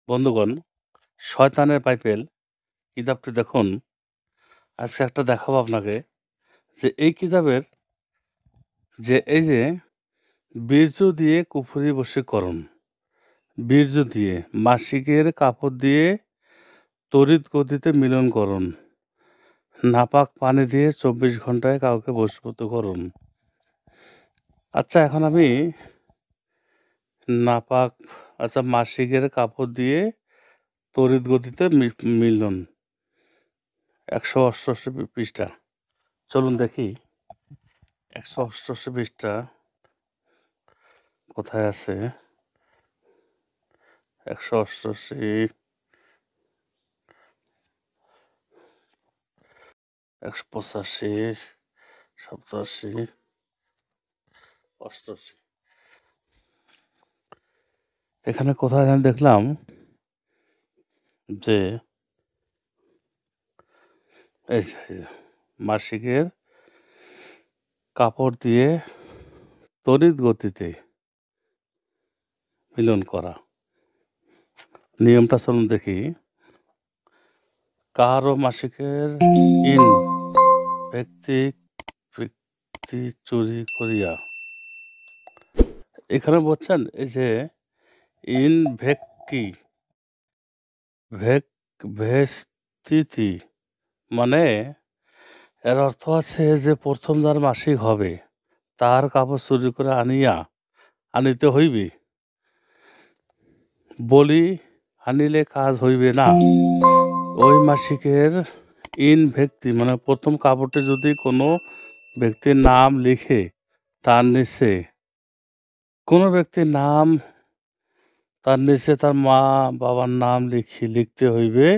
বন্ধুগণ, শয়তানের বাইবেল কিতাবটি দেখুন। আজকে একটা দেখাবো আপনাকে যে এই কিতাবের এই যে বীর্য দিয়ে কুফরি বশীকরণ, বীর্য দিয়ে মাসিকের কাপড় দিয়ে তড়িৎ গতিতে মিলনকরণ, নাপাক পানি দিয়ে ২৪ ঘন্টায় কাউকে বশীভূত করুন। আচ্ছা, এখন আমি নাপাক মাসিকের কাপড় দিয়ে তড়িৎ গতিতে মিলন ১৮৮ পৃষ্ঠা। চলুন দেখি ১৮৮ পৃষ্ঠা কোথায় আছে। ১৮৮, ১৮৫, ৮৭, ৮৮। এখানে কোথায় আমি দেখলাম যে এই যে মাসিকের কাপড় দিয়ে তড়িৎ গতিতে মিলন করা। নিয়মটা চলুন দেখি। কারো মাসিকের ইন ব্যক্তি ব্যক্তি চুরি করিয়া, এখানে বলছেন এই যে ইন ভেক্কি ভেস্তিতি, মানে এর অর্থ আছে যে প্রথম যার মাসিক হবে তার কাপড় চুরি করে আনিতে হইবে, বলি আনিলে কাজ হইবে না। ওই মাসিকের ইন ব্যক্তি মানে প্রথম কাপড়টি যদি কোনো ব্যক্তির নাম লিখে তার নিচে কোনো ব্যক্তির নাম, তার নিচে তার মা বাবার নাম লিখতে হইবে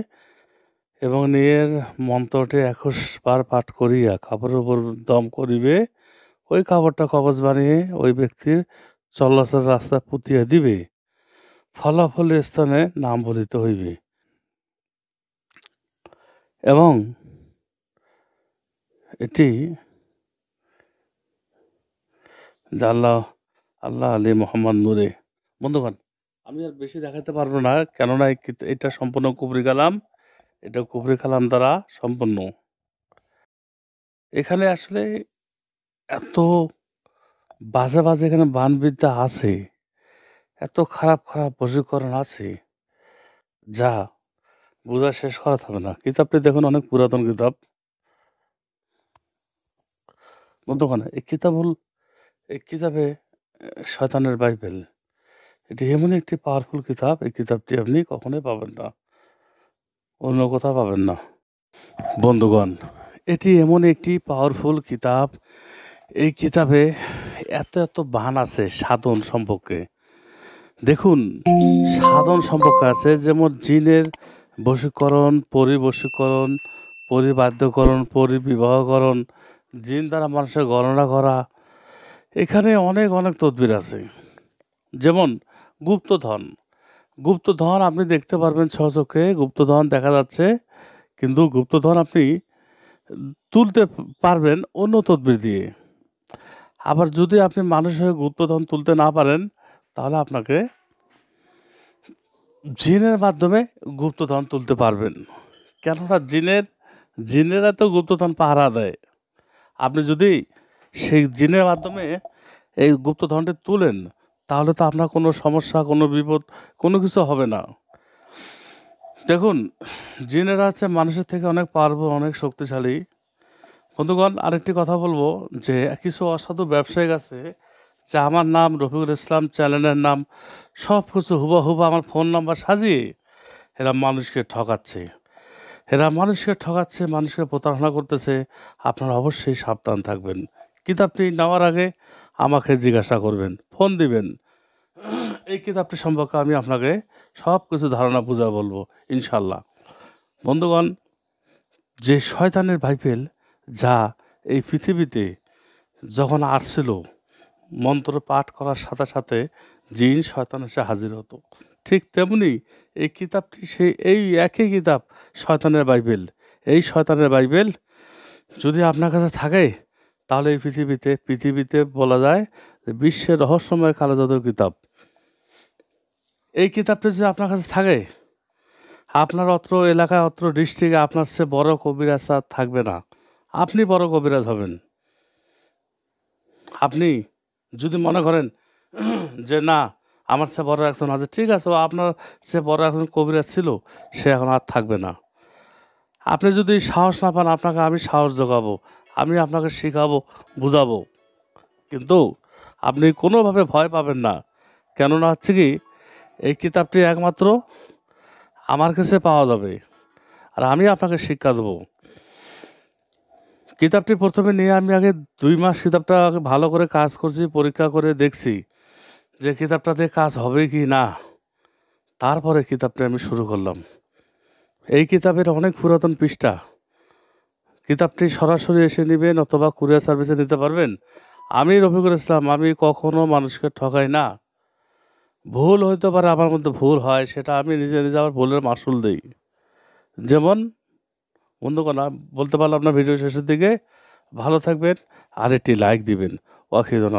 এবং নিয়ের মন্ত্রটি ২১ বার পাঠ করিয়া কাপড়ের উপর দম করিবে। ওই কাপড়টা কবচ বানিয়ে ওই ব্যক্তির চলাচল রাস্তায় পুঁতিয়া দিবে, ফলাফলের স্থানে নাম বলিতে হইবে এবং এটি আল্লাহ আলী মোহাম্মদ নূরে। বন্ধুগণ, আমি আর বেশি দেখাতে পারবো না, কেননা এটা সম্পূর্ণ কুফরি কালাম, এটা কুফরি কালাম দ্বারা সম্পূর্ণ। এখানে আসলে এত বাজে বাজে এখানে বানবিদ্যা আছে, এত খারাপ খারাপ বশীকরণ আছে যা বোঝা শেষ করা যাবে না। কিতাবটি দেখুন, অনেক পুরাতন কিতাব। বন্ধুগণ, এই কিতাবে শয়তানের বাইবেল, এটি এমন একটি পাওয়ারফুল কিতাব, এই কিতাবটি আপনি কখনোই পাবেন না, অন্য কোথাও পাবেন না। বন্ধুগণ, এটি এমন একটি পাওয়ারফুল কিতাব, এই কিতাবে এত এত বান আছে সাধন সম্পর্কে। দেখুন, সাধন সম্পর্কে আছে, যেমন জিনের বশীকরণ, পরিবশীকরণ, পরিবাদ্যকরণ, পরিবিবাহকরণ, জিন দ্বারা মানুষের গণনা করা। এখানে অনেক অনেক তদবির আছে। যেমন গুপ্তধন আপনি দেখতে পারবেন স্বচক্ষে, গুপ্তধন দেখা যাচ্ছে, কিন্তু গুপ্তধন আপনি তুলতে পারবেন অন্য তদবির দিয়ে। আবার যদি আপনি মানুষের গুপ্তধন তুলতে না পারেন, তাহলে আপনাকে জিনের মাধ্যমে গুপ্তধন তুলতে পারবেন। কেননা জিনেরা তো গুপ্তধন পাহারা দেয়। আপনি যদি সেই জিনের মাধ্যমে এই গুপ্তধনটি তুলেন, তাহলে তো আপনার কোনো সমস্যা, কোনো বিপদ, কোনো কিছু হবে না। দেখুন, জিনেরা হচ্ছে মানুষের থেকে অনেক পাওয়ারফুল, অনেক শক্তিশালী। বন্ধুগণ, আরেকটি কথা বলবো যে কিছু অসাধু ব্যবসায়িক আছে যে আমার নাম রফিকুল ইসলাম, চ্যানেলের নাম, সব কিছু হুবহু আমার ফোন নাম্বার সাজিয়ে এরা মানুষকে ঠকাচ্ছে, মানুষকে প্রতারণা করতেছে। আপনারা অবশ্যই সাবধান থাকবেন। কিতাবটি নেওয়ার আগে আমাকে জিজ্ঞাসা করবেন, ফোন দিবেন। এই কিতাবটি সম্পর্কে আমি আপনাকে সব কিছু ধারণা বুঝা বলবো ইনশাল্লাহ। বন্ধুগণ, যে শয়তানের বাইবেল যা এই পৃথিবীতে যখন আসছিল, মন্ত্র পাঠ করার সাথে সাথে জিন শয়তান এসে হাজির হতো, ঠিক তেমনি এই কিতাবটি এই একই কিতাব, শয়তানের বাইবেল। এই শয়তানের বাইবেল যদি আপনার কাছে থাকে, তাহলে এই পৃথিবীতে বলা যায় যে বিশ্বের রহস্যময় কালো জাদুর কিতাব। এই কিতাবটি যদি আপনার কাছে থাকে, আপনার অত্র এলাকায় অত্র ডিস্ট্রিক্টে আপনার চেয়ে বড় কবিরাজ আর থাকবে না। আপনি বড় কবিরাজ হবেন। আপনি যদি মনে করেন যে না আমার চেয়ে বড় একজন আছে, ঠিক আছে, ও আপনার চেয়ে বড় একজন কবিরাজ ছিল, সে এখন আর থাকবে না। আপনি যদি সাহস না পান, আপনাকে আমি সাহস জোগাবো, আমি আপনাকে শিখাবো, বুঝাবো। কিন্তু আপনি কোনোভাবে ভয় পাবেন না। কেননা হচ্ছে কি, এই কিতাবটি একমাত্র আমার কাছে পাওয়া যাবে, আর আমি আপনাকে শিক্ষা দেবো। কিতাবটি প্রথমে নিয়ে আমি আগে 2 মাস কিতাবটা আগে ভালো করে কাজ করছি, পরীক্ষা করে দেখছি যে কিতাবটাতে কাজ হবে কি না। তারপরে কিতাবটা আমি শুরু করলাম। এই কিতাবের অনেক পুরাতন পৃষ্ঠা। কিতাবটি সরাসরি এসে নেবেন অথবা কুরিয়ার সার্ভিসে নিতে পারবেন। আমি রফিকুল ইসলাম, আমি কখনো মানুষকে ঠকাই না। ভুল হইতে পারে, আমার মধ্যে ভুল হয়, সেটা আমি নিজে নিজে আমার ভুলের মাসুল দিই। যেমন বন্ধুগণ, বলতে পারলাম না ভিডিও শেষের দিকে। ভালো থাকবেন, আর একটি লাইক দিবেন। ওয়াখিদুন।